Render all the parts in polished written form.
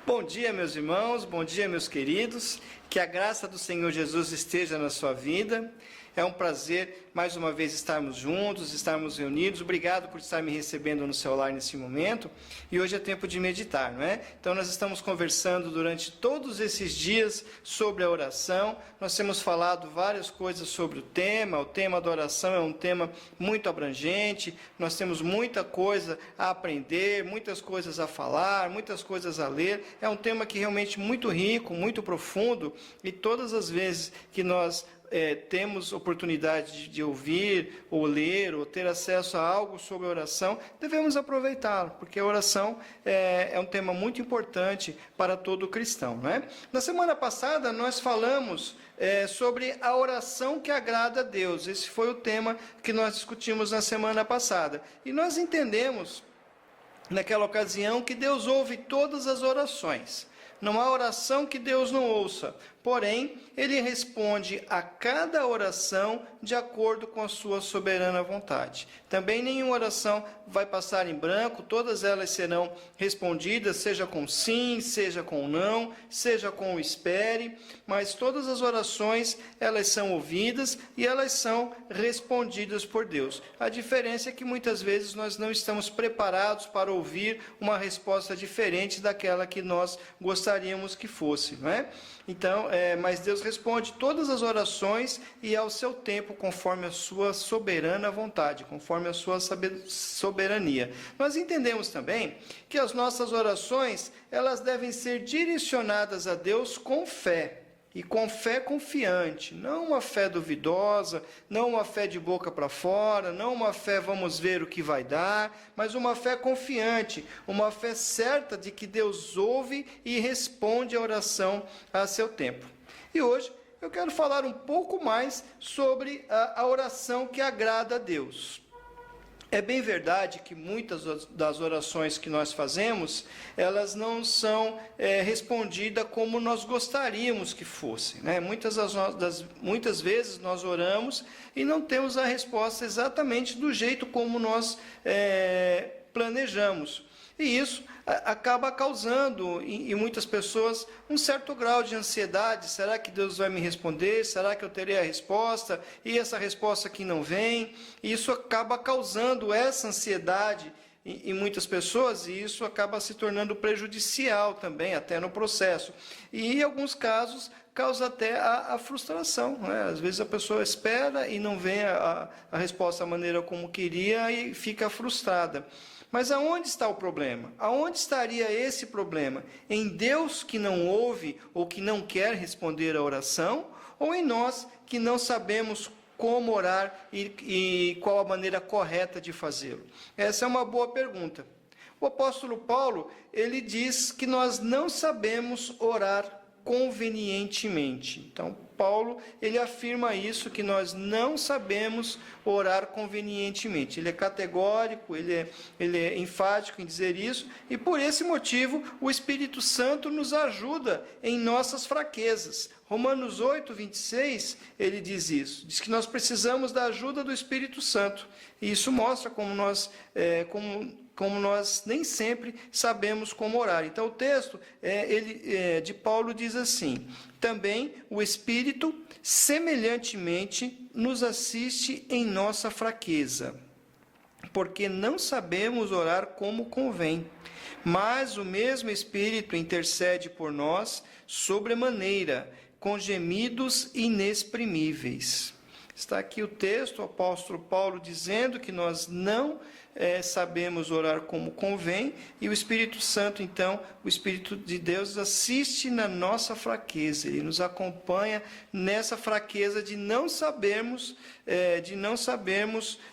Bom dia, meus irmãos, bom dia, meus queridos, que a graça do Senhor Jesus esteja na sua vida. É um prazer, mais uma vez, estarmos juntos, estarmos reunidos. Obrigado por estar me recebendo no seu lar nesse momento. E hoje é tempo de meditar, não é? Então, nós estamos conversando durante todos esses dias sobre a oração. Nós temos falado várias coisas sobre o tema. O tema da oração é um tema muito abrangente. Nós temos muita coisa a aprender, muitas coisas a falar, muitas coisas a ler. É um tema que realmente muito rico, muito profundo. E todas as vezes que nós temos oportunidade de ouvir, ou ler, ou ter acesso a algo sobre a oração, devemos aproveitá-lo, porque a oração é um tema muito importante para todo cristão, não é? Na semana passada, nós falamos sobre a oração que agrada a Deus. Esse foi o tema que nós discutimos na semana passada. E nós entendemos, naquela ocasião, que Deus ouve todas as orações. Não há oração que Deus não ouça, porém, Ele responde a cada oração de acordo com a sua soberana vontade. Também nenhuma oração vai passar em branco, todas elas serão respondidas, seja com sim, seja com não, seja com o espere, mas todas as orações, elas são ouvidas e elas são respondidas por Deus. A diferença é que muitas vezes nós não estamos preparados para ouvir uma resposta diferente daquela que nós gostaríamos que fosse, não é? Então, mas Deus responde todas as orações e ao seu tempo, conforme a sua soberana vontade, conforme a sua soberania. Nós entendemos também que as nossas orações, elas devem ser direcionadas a Deus com fé. E com fé confiante, não uma fé duvidosa, não uma fé de boca para fora, não uma fé vamos ver o que vai dar, mas uma fé confiante, uma fé certa de que Deus ouve e responde a oração a seu tempo. E hoje eu quero falar um pouco mais sobre a oração que agrada a Deus. É bem verdade que muitas das orações que nós fazemos, elas não são respondidas como nós gostaríamos que fossem, né? Muitas vezes nós oramos e não temos a resposta exatamente do jeito como nós planejamos. E isso acaba causando em muitas pessoas um certo grau de ansiedade. Será que Deus vai me responder? Será que eu terei a resposta? E essa resposta que não vem? E isso acaba causando essa ansiedade em muitas pessoas, e isso acaba se tornando prejudicial também, até no processo. E em alguns casos, causa até a frustração, né? Às vezes a pessoa espera e não vem a resposta da maneira como queria e fica frustrada. Mas aonde está o problema? Aonde estaria esse problema? Em Deus que não ouve ou que não quer responder à oração? Ou em nós que não sabemos como orar e qual a maneira correta de fazê-lo? Essa é uma boa pergunta. O apóstolo Paulo, ele diz que nós não sabemos orar convenientemente. Então, Paulo, ele afirma isso, que nós não sabemos orar convenientemente. Ele é categórico, ele é enfático em dizer isso, e por esse motivo o Espírito Santo nos ajuda em nossas fraquezas. Romanos 8, 26, ele diz isso, diz que nós precisamos da ajuda do Espírito Santo, e isso mostra como nós nem sempre sabemos como orar. Então, o texto de Paulo diz assim: também o Espírito, semelhantemente, nos assiste em nossa fraqueza, porque não sabemos orar como convém, mas o mesmo Espírito intercede por nós sobremaneira, com gemidos inexprimíveis. Está aqui o texto, o apóstolo Paulo dizendo que nós não sabemos orar como convém, e o Espírito Santo, então, o Espírito de Deus assiste na nossa fraqueza, ele nos acompanha nessa fraqueza de não sabermos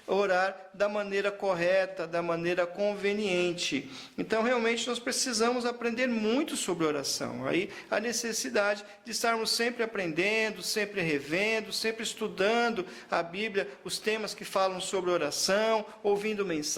orar da maneira correta, da maneira conveniente. Então, realmente, nós precisamos aprender muito sobre oração. Aí, a necessidade de estarmos sempre aprendendo, sempre revendo, sempre estudando a Bíblia, os temas que falam sobre oração, ouvindo mensagens,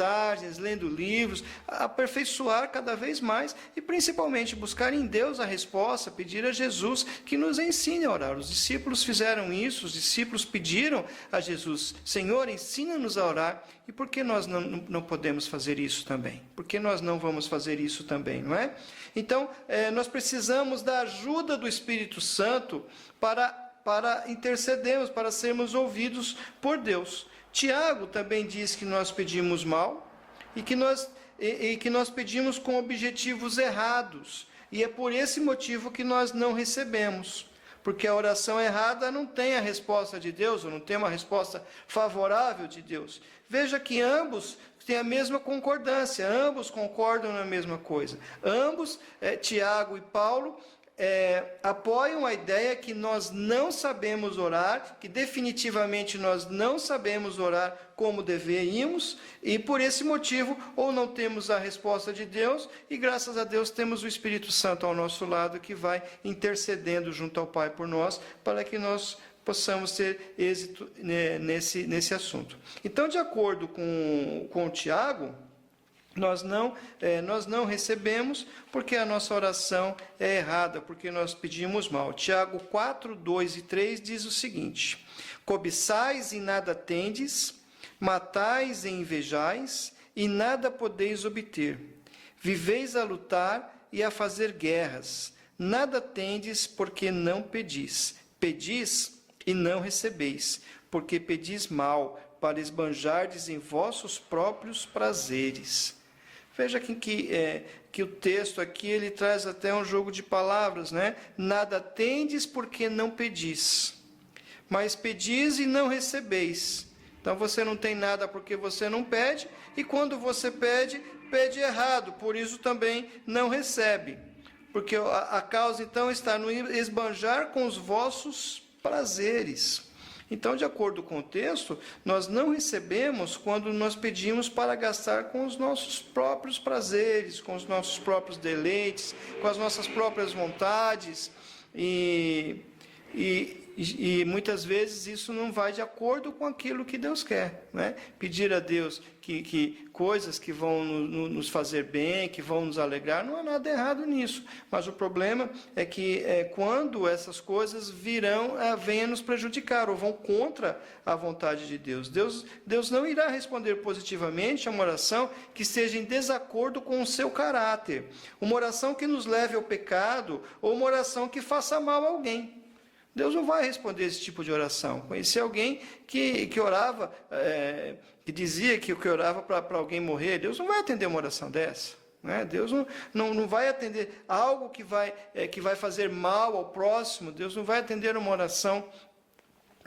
lendo livros, aperfeiçoar cada vez mais e, principalmente, buscar em Deus a resposta, pedir a Jesus que nos ensine a orar. Os discípulos fizeram isso, os discípulos pediram a Jesus: Senhor, ensina-nos a orar. E por que nós não podemos fazer isso também? Por que nós não vamos fazer isso também, não é? Então, nós precisamos da ajuda do Espírito Santo para intercedermos, para sermos ouvidos por Deus. Tiago também diz que nós pedimos mal e que nós pedimos com objetivos errados. E é por esse motivo que nós não recebemos. Porque a oração errada não tem a resposta de Deus, ou não tem uma resposta favorável de Deus. Veja que ambos têm a mesma concordância, ambos concordam na mesma coisa. Ambos, Tiago e Paulo, apoiam a ideia que nós não sabemos orar, que definitivamente nós não sabemos orar como deveríamos, e por esse motivo, ou não temos a resposta de Deus, e graças a Deus temos o Espírito Santo ao nosso lado, que vai intercedendo junto ao Pai por nós, para que nós possamos ter êxito nesse assunto. Então, de acordo com Tiago, nós não recebemos porque a nossa oração é errada, porque nós pedimos mal. Tiago 4, 2 e 3 diz o seguinte: cobiçais e nada tendes, matais e invejais, e nada podeis obter. Viveis a lutar e a fazer guerras, nada tendes porque não pedis. Pedis e não recebeis, porque pedis mal, para esbanjardes em vossos próprios prazeres. Veja que o texto aqui ele traz até um jogo de palavras, né? Nada tendes porque não pedis, mas pedis e não recebeis. Então você não tem nada porque você não pede, e quando você pede, pede errado, por isso também não recebe. Porque a causa então está no esbanjar com os vossos prazeres. Então, de acordo com o texto, nós não recebemos quando nós pedimos para gastar com os nossos próprios prazeres, com os nossos próprios deleites, com as nossas próprias vontades, e muitas vezes isso não vai de acordo com aquilo que Deus quer, né? Pedir a Deus que coisas que vão nos fazer bem, que vão nos alegrar, não há nada errado nisso. Mas o problema é que quando essas coisas venham nos prejudicar ou vão contra a vontade de Deus. Deus não irá responder positivamente a uma oração que esteja em desacordo com o seu caráter. Uma oração que nos leve ao pecado ou uma oração que faça mal a alguém. Deus não vai responder esse tipo de oração. Conheci alguém que orava, que dizia que orava para alguém morrer. Deus não vai atender uma oração dessa. Né? Deus não vai atender algo que vai fazer mal ao próximo. Deus não vai atender uma oração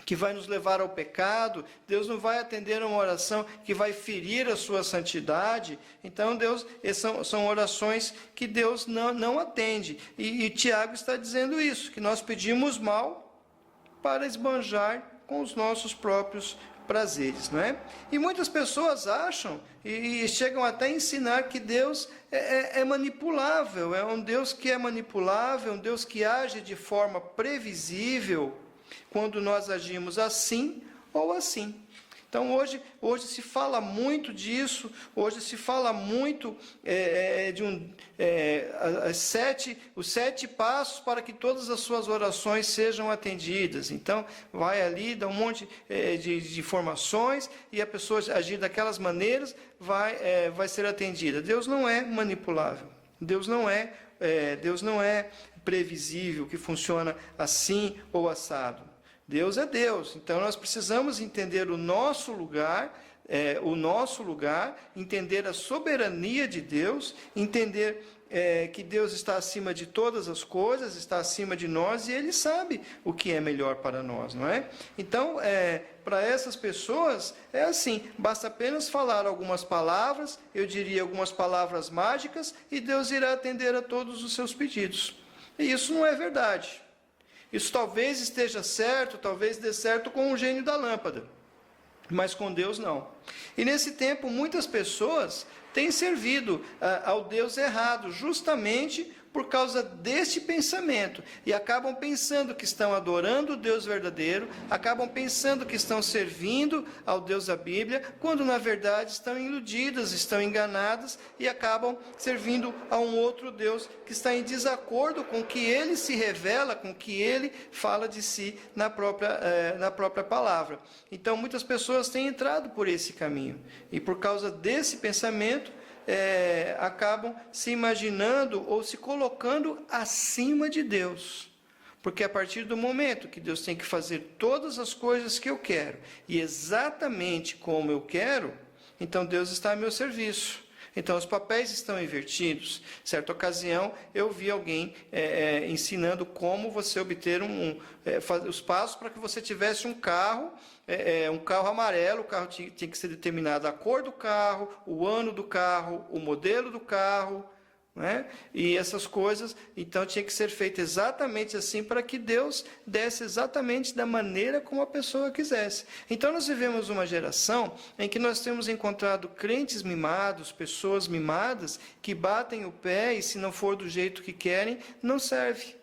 que vai nos levar ao pecado. Deus não vai atender uma oração que vai ferir a sua santidade. Então, são orações que Deus não atende. E Tiago está dizendo isso, que nós pedimos mal para esbanjar com os nossos próprios prazeres, não é? E muitas pessoas acham e chegam até a ensinar que Deus é manipulável, é um Deus que é manipulável, um Deus que age de forma previsível, quando nós agimos assim ou assim. Então, hoje se fala muito disso, hoje se fala muito os 7 passos para que todas as suas orações sejam atendidas. Então, vai ali, dá um monte de informações, e a pessoa agir daquelas maneiras vai ser atendida. Deus não é manipulável, Deus não é previsível, que funciona assim ou assado. Deus é Deus, então nós precisamos entender o nosso lugar, entender a soberania de Deus, entender que Deus está acima de todas as coisas, está acima de nós, e Ele sabe o que é melhor para nós, não é? Então, para essas pessoas, é assim, basta apenas falar algumas palavras, eu diria algumas palavras mágicas, e Deus irá atender a todos os seus pedidos. E isso não é verdade. Isso talvez esteja certo, talvez dê certo com o gênio da lâmpada, mas com Deus não. E nesse tempo, muitas pessoas têm servido ao Deus errado, justamente por causa deste pensamento, e acabam pensando que estão adorando o Deus verdadeiro, acabam pensando que estão servindo ao Deus da Bíblia, quando na verdade estão iludidas, estão enganadas, e acabam servindo a um outro Deus que está em desacordo com o que ele se revela, com o que ele fala de si na própria palavra. Então muitas pessoas têm entrado por esse caminho, e por causa desse pensamento, acabam se imaginando ou se colocando acima de Deus. Porque a partir do momento que Deus tem que fazer todas as coisas que eu quero, e exatamente como eu quero, então Deus está a meu serviço. Então os papéis estão invertidos. Certa ocasião eu vi alguém ensinando como você obter os passos para que você tivesse um carro amarelo. O carro tinha que ser determinado a cor do carro, o ano do carro, o modelo do carro, né? E essas coisas, então tinha que ser feito exatamente assim para que Deus desse exatamente da maneira como a pessoa quisesse. Então nós vivemos uma geração em que nós temos encontrado crentes mimados, pessoas mimadas, que batem o pé e se não for do jeito que querem, não serve.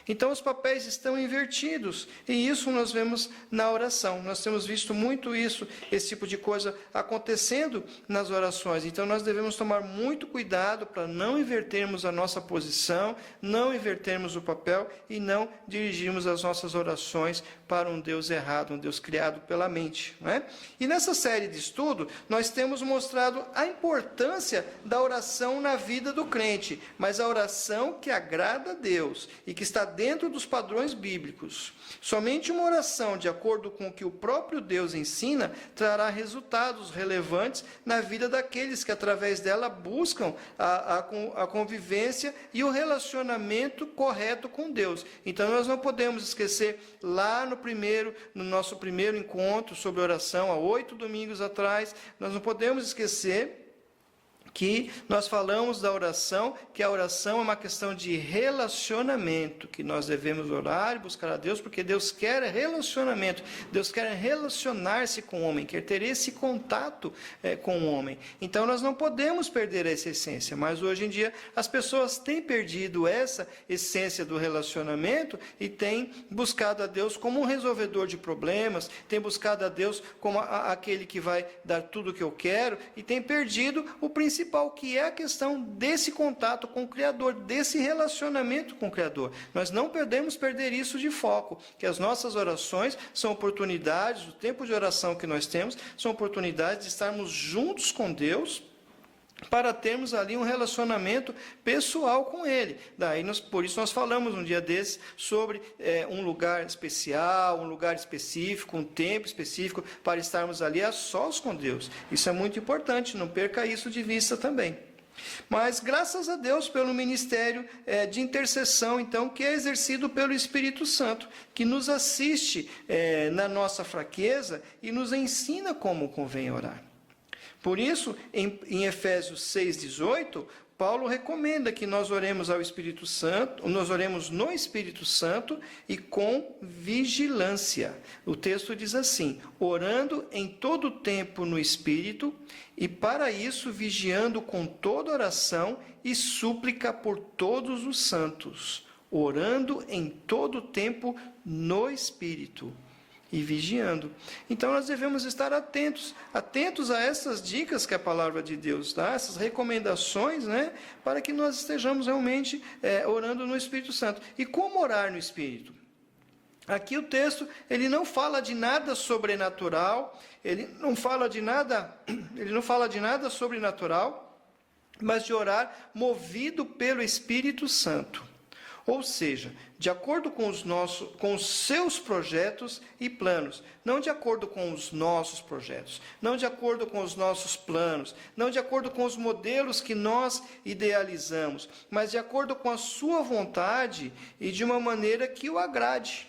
Então os papéis estão invertidos, e isso nós vemos na oração. Nós temos visto muito isso, esse tipo de coisa acontecendo nas orações. Então nós devemos tomar muito cuidado para não invertermos a nossa posição, não invertermos o papel e não dirigirmos as nossas orações para um Deus errado, um Deus criado pela mente, não é? E nessa série de estudo, nós temos mostrado a importância da oração na vida do crente, mas a oração que agrada a Deus e que está dentro dos padrões bíblicos. Somente uma oração de acordo com o que o próprio Deus ensina trará resultados relevantes na vida daqueles que através dela buscam a convivência e o relacionamento correto com Deus. Então nós não podemos esquecer lá no nosso primeiro encontro sobre oração, há 8 domingos atrás, nós não podemos esquecer que nós falamos da oração, que a oração é uma questão de relacionamento, que nós devemos orar e buscar a Deus, porque Deus quer relacionamento, Deus quer relacionar-se com o homem, quer ter esse contato com o homem. Então nós não podemos perder essa essência, mas hoje em dia as pessoas têm perdido essa essência do relacionamento e têm buscado a Deus como um resolvedor de problemas, têm buscado a Deus como aquele que vai dar tudo o que eu quero, e têm perdido o principal, que é a questão desse contato com o Criador, desse relacionamento com o Criador. Nós não podemos perder isso de foco, que as nossas orações são oportunidades, o tempo de oração que nós temos, são oportunidades de estarmos juntos com Deus, para termos ali um relacionamento pessoal com Ele. Por isso nós falamos um dia desses sobre um lugar especial, um lugar específico, um tempo específico para estarmos ali a sós com Deus. Isso é muito importante, não perca isso de vista também. Mas graças a Deus pelo ministério de intercessão, então, que é exercido pelo Espírito Santo, que nos assiste na nossa fraqueza e nos ensina como convém orar. Por isso, em Efésios 6,18, Paulo recomenda que nós oremos ao Espírito Santo, nós oremos no Espírito Santo e com vigilância. O texto diz assim: orando em todo tempo no Espírito, e para isso vigiando com toda oração e súplica por todos os santos. Orando em todo tempo no Espírito e vigiando. Então nós devemos estar atentos a essas dicas que a palavra de Deus dá, essas recomendações, né, para que nós estejamos realmente orando no Espírito Santo. E como orar no Espírito? Aqui o texto, ele não fala de nada sobrenatural, ele não fala de nada sobrenatural, mas de orar movido pelo Espírito Santo. Ou seja, de acordo com os seus projetos e planos, não de acordo com os nossos projetos, não de acordo com os nossos planos, não de acordo com os modelos que nós idealizamos, mas de acordo com a sua vontade e de uma maneira que o agrade.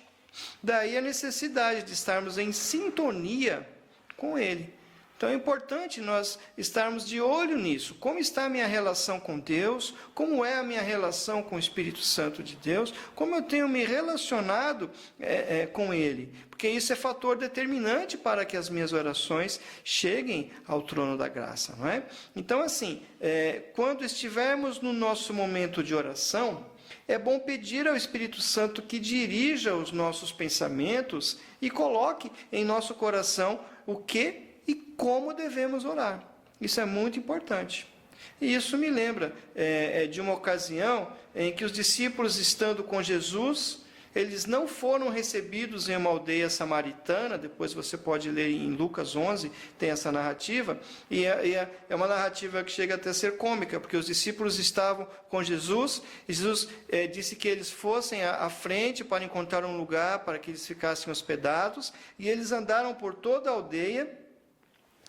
Daí a necessidade de estarmos em sintonia com Ele. Então é importante nós estarmos de olho nisso. Como está a minha relação com Deus? Como é a minha relação com o Espírito Santo de Deus? Como eu tenho me relacionado com Ele? Porque isso é fator determinante para que as minhas orações cheguem ao trono da graça, não é? Então, assim, quando estivermos no nosso momento de oração, é bom pedir ao Espírito Santo que dirija os nossos pensamentos e coloque em nosso coração o que e como devemos orar. Isso é muito importante. E isso me lembra de uma ocasião em que os discípulos, estando com Jesus, eles não foram recebidos em uma aldeia samaritana. Depois você pode ler em Lucas 11, tem essa narrativa, e é uma narrativa que chega até a ser cômica, porque os discípulos estavam com Jesus, e Jesus disse que eles fossem à frente para encontrar um lugar para que eles ficassem hospedados, e eles andaram por toda a aldeia,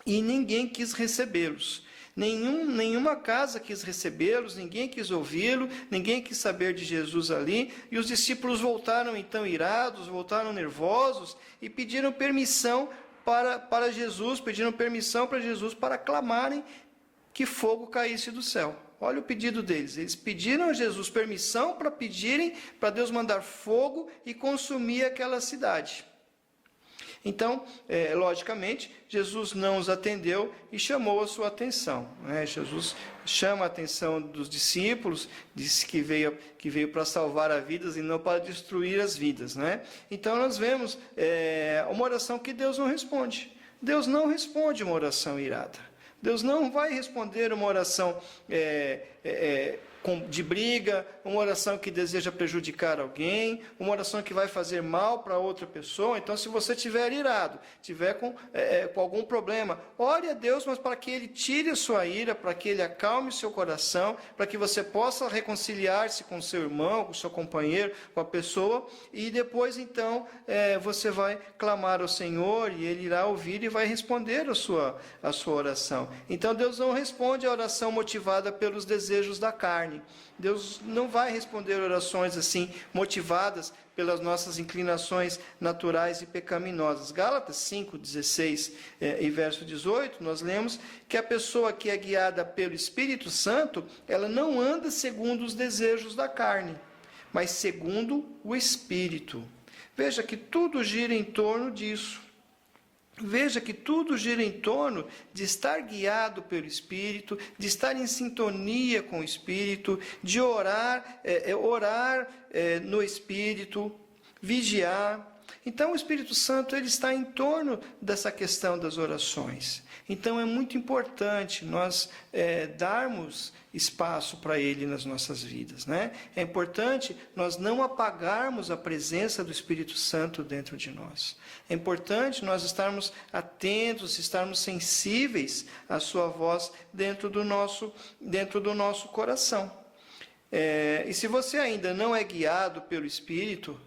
e ninguém quis recebê-los. Nenhuma casa quis recebê-los, ninguém quis ouvi-lo, ninguém quis saber de Jesus ali. E os discípulos voltaram então irados, voltaram nervosos e pediram permissão para Jesus, pediram permissão para Jesus para clamarem que fogo caísse do céu. Olha o pedido deles. Eles pediram a Jesus permissão para pedirem para Deus mandar fogo e consumir aquela cidade. Então, logicamente, Jesus não os atendeu e chamou a sua atenção. Jesus chama a atenção dos discípulos, disse que veio para salvar as vidas e não para destruir as vidas. Então, nós vemos uma oração que Deus não responde. Deus não responde uma oração irada. Deus não vai responder uma oração de briga, uma oração que deseja prejudicar alguém, uma oração que vai fazer mal para outra pessoa. Então, se você estiver irado, estiver com algum problema, ore a Deus, mas para que Ele tire a sua ira, para que Ele acalme o seu coração, para que você possa reconciliar-se com o seu irmão, com o seu companheiro, com a pessoa, e depois, então, você vai clamar ao Senhor, e Ele irá ouvir e vai responder a sua oração. Então, Deus não responde a oração motivada pelos desejos da carne. Deus não vai responder orações assim, motivadas pelas nossas inclinações naturais e pecaminosas. Gálatas 5, 16 e verso 18, nós lemos que a pessoa que é guiada pelo Espírito Santo, ela não anda segundo os desejos da carne, mas segundo o Espírito. Veja que tudo gira em torno disso. Veja que tudo gira em torno de estar guiado pelo Espírito, de estar em sintonia com o Espírito, de orar no Espírito, vigiar. Então, o Espírito Santo ele está em torno dessa questão das orações. Então, é muito importante nós darmos espaço para Ele nas nossas vidas. É importante nós não apagarmos a presença do Espírito Santo dentro de nós. É importante nós estarmos atentos, estarmos sensíveis à sua voz dentro do nosso coração. E se você ainda não é guiado pelo Espírito,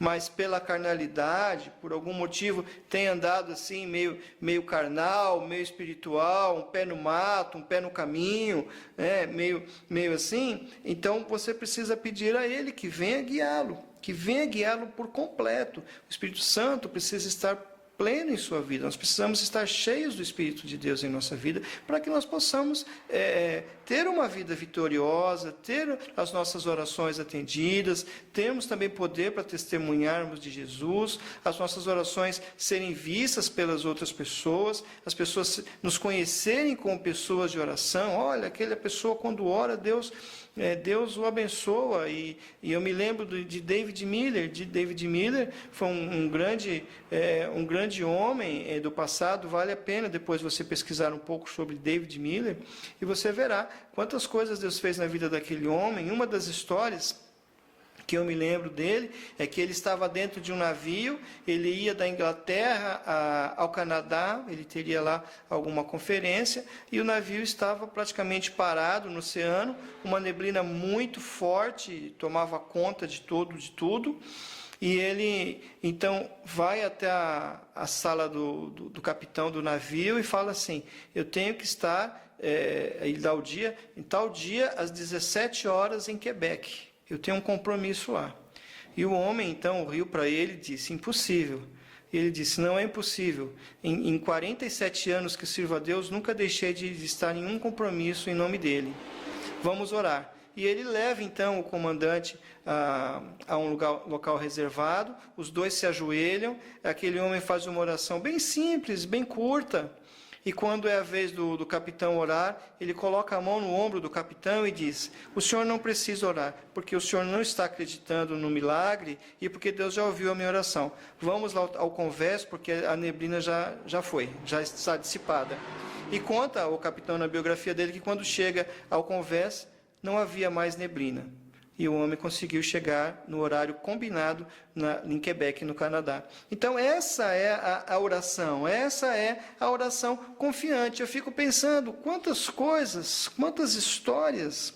mas pela carnalidade, por algum motivo tem andado assim, meio carnal, meio espiritual, um pé no mato, um pé no caminho, meio assim, então você precisa pedir a Ele que venha guiá-lo por completo. O Espírito Santo precisa estar pleno em sua vida. Nós precisamos estar cheios do Espírito de Deus em nossa vida, para que nós possamos ter uma vida vitoriosa, ter as nossas orações atendidas, termos também poder para testemunharmos de Jesus, as nossas orações serem vistas pelas outras pessoas, as pessoas nos conhecerem como pessoas de oração. Olha, aquela pessoa quando ora, Deus o abençoa. E eu me lembro de David Miller. David Miller foi um grande homem do passado. Vale a pena depois você pesquisar um pouco sobre David Miller, e você verá quantas coisas Deus fez na vida daquele homem. Uma das histórias que eu me lembro dele é que ele estava dentro de um navio, ele ia da Inglaterra ao Canadá, ele teria lá alguma conferência, e o navio estava praticamente parado no oceano, uma neblina muito forte tomava conta de tudo, e ele então vai até a sala do capitão do navio e fala assim: eu tenho que estar, ele dá o dia, em tal dia às 17 horas em Quebec. Eu tenho um compromisso lá. E o homem, então, riu para ele e disse: impossível. E ele disse, não é impossível. Em 47 anos que sirvo a Deus, nunca deixei de estar em um compromisso em nome dele. Vamos orar. E ele leva, então, o comandante a um local reservado, os dois se ajoelham, aquele homem faz uma oração bem simples, bem curta, e quando é a vez do capitão orar, ele coloca a mão no ombro do capitão e diz, o senhor não precisa orar, porque o senhor não está acreditando no milagre e porque Deus já ouviu a minha oração. Vamos lá ao convés, porque a neblina já foi, já está dissipada. E conta o capitão na biografia dele que quando chega ao convés, não havia mais neblina. E o homem conseguiu chegar no horário combinado em Quebec, no Canadá. Então, essa é a oração, essa é a oração confiante. Eu fico pensando quantas coisas, quantas histórias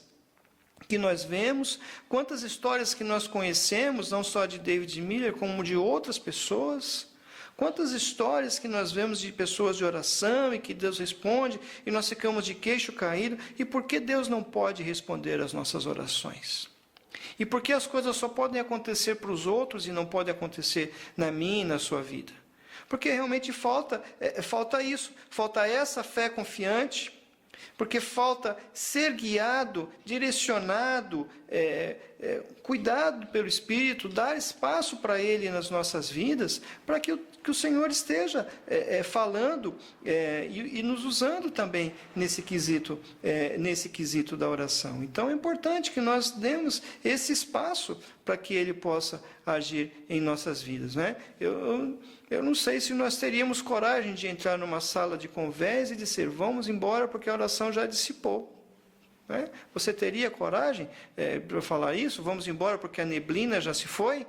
que nós vemos, quantas histórias que nós conhecemos, não só de David Miller, como de outras pessoas. Quantas histórias que nós vemos de pessoas de oração e que Deus responde, e nós ficamos de queixo caído. E por que Deus não pode responder às nossas orações? E por que as coisas só podem acontecer para os outros e não podem acontecer na minha e na sua vida? Porque realmente falta isso, falta essa fé confiante, porque falta ser guiado, direcionado, cuidado pelo Espírito, dar espaço para Ele nas nossas vidas, para que o Senhor esteja falando e nos usando também nesse quesito da oração. Então é importante que nós demos esse espaço para que Ele possa agir em nossas vidas, né? Eu não sei se nós teríamos coragem de entrar numa sala de convés e dizer, vamos embora porque a oração já dissipou. Né? Você teria coragem para falar isso? Vamos embora porque a neblina já se foi?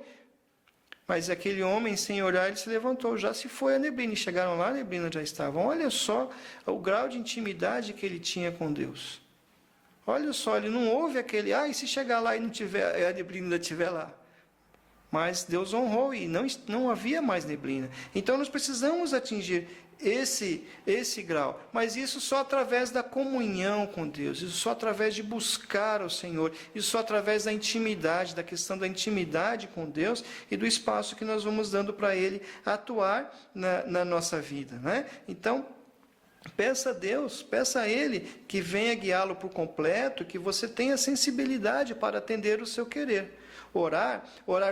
Mas aquele homem, sem olhar, ele se levantou, já se foi a neblina. E chegaram lá, a neblina já estava. Olha só o grau de intimidade que ele tinha com Deus. Olha só, ele não houve aquele, e se chegar lá e não tiver, a neblina ainda estiver lá. Mas Deus honrou e não havia mais neblina. Então nós precisamos atingir esse grau. Mas isso só através da comunhão com Deus, isso só através de buscar o Senhor, isso só através da intimidade, da questão da intimidade com Deus e do espaço que nós vamos dando para Ele atuar na nossa vida, né? Então, peça a Deus, peça a Ele que venha guiá-lo por completo, que você tenha sensibilidade para atender o seu querer. Orar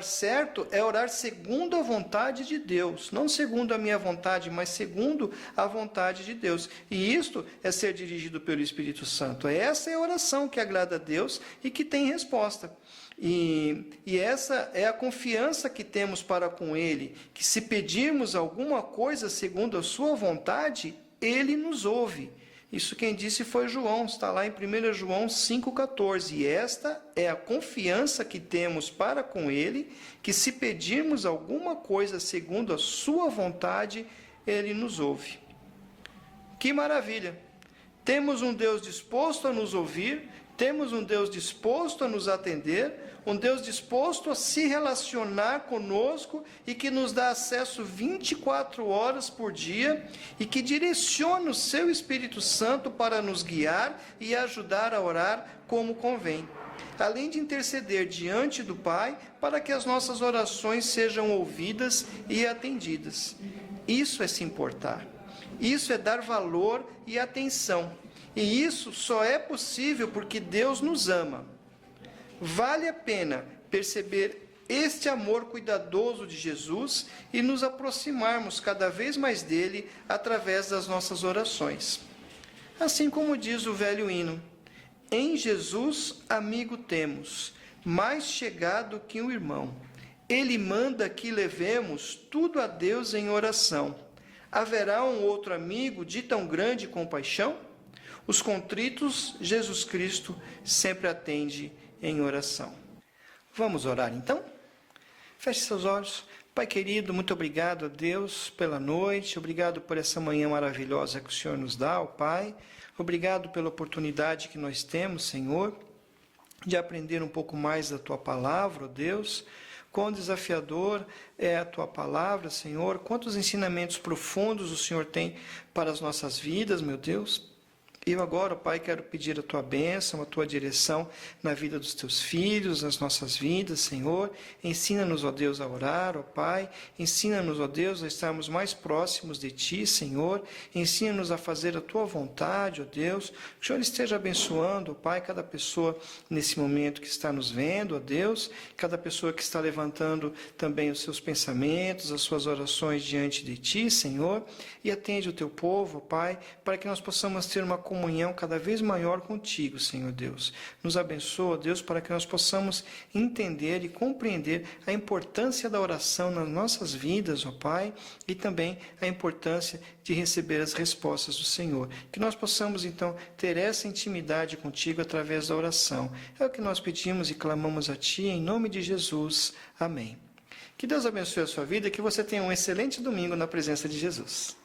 certo é orar segundo a vontade de Deus, não segundo a minha vontade, mas segundo a vontade de Deus. E isto é ser dirigido pelo Espírito Santo. Essa é a oração que agrada a Deus e que tem resposta. E essa é a confiança que temos para com Ele, que se pedirmos alguma coisa segundo a sua vontade, Ele nos ouve. Isso quem disse foi João, está lá em 1 João 5,14. E esta é a confiança que temos para com Ele, que se pedirmos alguma coisa segundo a sua vontade, Ele nos ouve. Que maravilha! Temos um Deus disposto a nos ouvir, temos um Deus disposto a nos atender, um Deus disposto a se relacionar conosco e que nos dá acesso 24 horas por dia e que direciona o seu Espírito Santo para nos guiar e ajudar a orar como convém. Além de interceder diante do Pai para que as nossas orações sejam ouvidas e atendidas. Isso é se importar. Isso é dar valor e atenção. E isso só é possível porque Deus nos ama. Vale a pena perceber este amor cuidadoso de Jesus e nos aproximarmos cada vez mais dele através das nossas orações. Assim como diz o velho hino, em Jesus amigo temos, mais chegado que um irmão. Ele manda que levemos tudo a Deus em oração. Haverá um outro amigo de tão grande compaixão? Os contritos, Jesus Cristo sempre atende em oração. Vamos orar então? Feche seus olhos. Pai querido, muito obrigado a Deus pela noite, obrigado por essa manhã maravilhosa que o Senhor nos dá, ó Pai. Obrigado pela oportunidade que nós temos, Senhor, de aprender um pouco mais da Tua Palavra, ó Deus. Quão desafiador é a Tua Palavra, Senhor. Quantos ensinamentos profundos o Senhor tem para as nossas vidas, meu Deus. Eu agora, Pai, quero pedir a Tua bênção, a Tua direção na vida dos Teus filhos, nas nossas vidas, Senhor. Ensina-nos, ó Deus, a orar, ó Pai. Ensina-nos, ó Deus, a estarmos mais próximos de Ti, Senhor. Ensina-nos a fazer a Tua vontade, ó Deus. Que o Senhor esteja abençoando, ó Pai, cada pessoa nesse momento que está nos vendo, ó Deus. Cada pessoa que está levantando também os seus pensamentos, as suas orações diante de Ti, Senhor. E atende o Teu povo, ó Pai, para que nós possamos ter uma comunhão cada vez maior contigo, Senhor Deus. Nos abençoa, Deus, para que nós possamos entender e compreender a importância da oração nas nossas vidas, ó Pai, e também a importância de receber as respostas do Senhor. Que nós possamos, então, ter essa intimidade contigo através da oração. É o que nós pedimos e clamamos a Ti, em nome de Jesus. Amém. Que Deus abençoe a sua vida e que você tenha um excelente domingo na presença de Jesus.